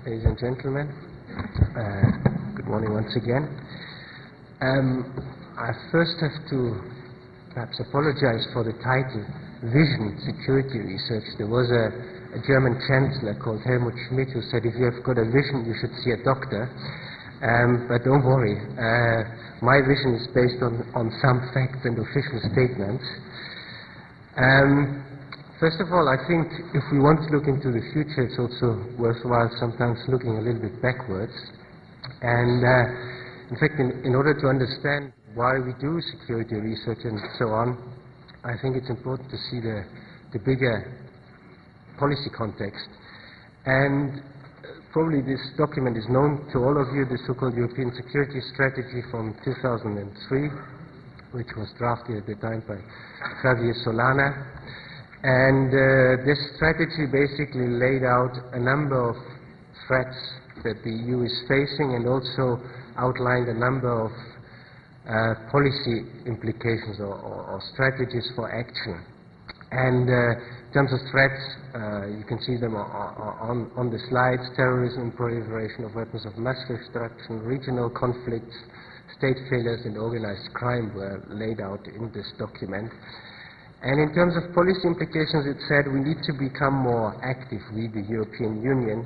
ladies and gentlemen. Good morning once again. I first have to perhaps apologize for the title, Vision Security Research. There was a German chancellor called Helmut Schmidt who said, if you have got a vision, you should see a doctor. But don't worry, my vision is based on some facts and official statements. First of all, I think if we want to look into the future, it's also worthwhile sometimes looking a little bit backwards. And in fact, in order to understand why we do security research and so on, I think it's important to see the bigger policy context. And probably this document is known to all of you, the so-called European Security Strategy from 2003, which was drafted at the time by Javier Solana. And this strategy basically laid out a number of threats that the EU is facing and also outlined a number of policy implications or strategies for action. And in terms of threats, you can see them on the slides: terrorism, proliferation of weapons of mass destruction, regional conflicts, state failures, and organized crime were laid out in this document. And in terms of policy implications, it said we need to become more active, we, the European Union,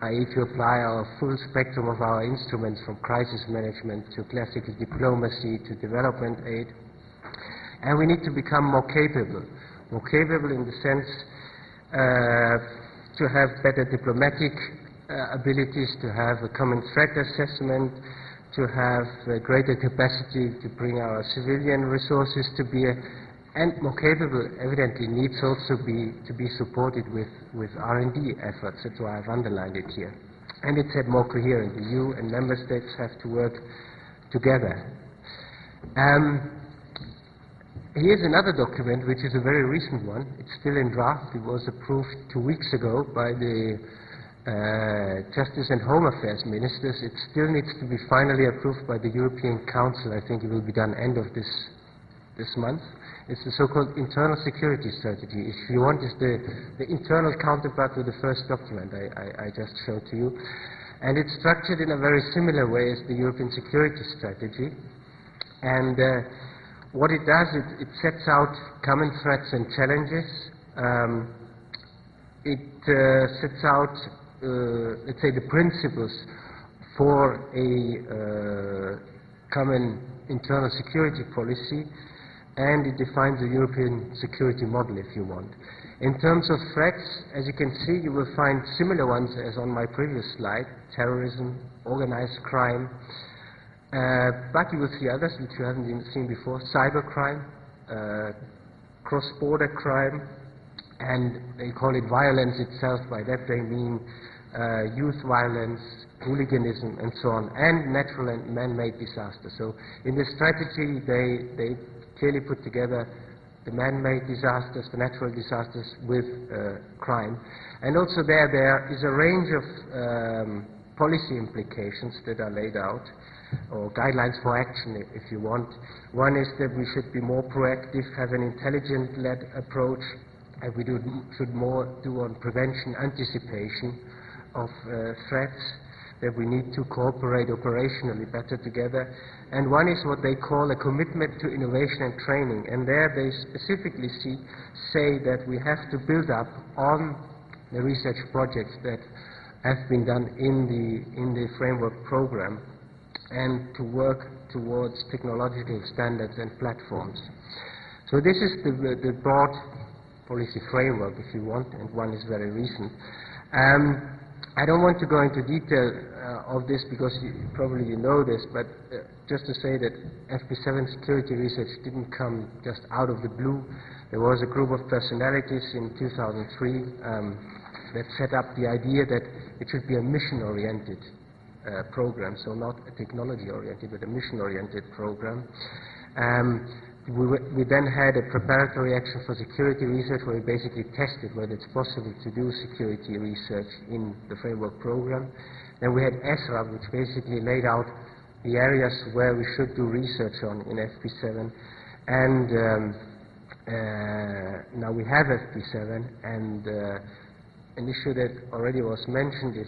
i.e. to apply our full spectrum of our instruments from crisis management to classical diplomacy to development aid. And we need to become more capable in the sense to have better diplomatic abilities, to have a common threat assessment, to have greater capacity to bring our civilian resources to bear, and more capable evidently needs also to be supported with R&D efforts. That's why I've underlined it here. And it said more coherent. The EU and member states have to work together. Here's another document, which is a very recent one. It's still in draft. It was approved 2 weeks ago by the Justice and Home Affairs ministers. It still needs to be finally approved by the European Council. I think it will be done end of this month. It's the so-called internal security strategy. If you want, it's the internal counterpart to the first document I just showed to you. And it's structured in a very similar way as the European security strategy. And what it does, it sets out common threats and challenges. It sets out, let's say, the principles for a common internal security policy, and it defines a European security model, if you want. In terms of threats, as you can see, you will find similar ones as on my previous slide: terrorism, organized crime, but you will see others which you haven't seen before: cybercrime, cross-border crime, and they call it violence itself. By that they mean youth violence, hooliganism, and so on, and natural and man-made disasters. So in this strategy, they clearly put together the man-made disasters, the natural disasters, with crime. And also there is a range of policy implications that are laid out, or guidelines for action, if you want. One is that we should be more proactive, have an intelligent-led approach, and we should more do on prevention, anticipation of threats, that we need to cooperate operationally better together. And one is what they call a commitment to innovation and training. And there they specifically say that we have to build up on the research projects that have been done in the framework program, and to work towards technological standards and platforms. So this is the broad policy framework, if you want, and one is very recent. I don't want to go into detail of this because probably you know this, but just to say that FP7 security research didn't come just out of the blue. There was a group of personalities in 2003 that set up the idea that it should be a mission-oriented program, so not a technology-oriented, but a mission-oriented program. We then had a preparatory action for security research where we basically tested whether it's possible to do security research in the framework program. Then we had ESRA, which basically laid out the areas where we should do research on in FP7. And now we have FP7, and an issue that already was mentioned is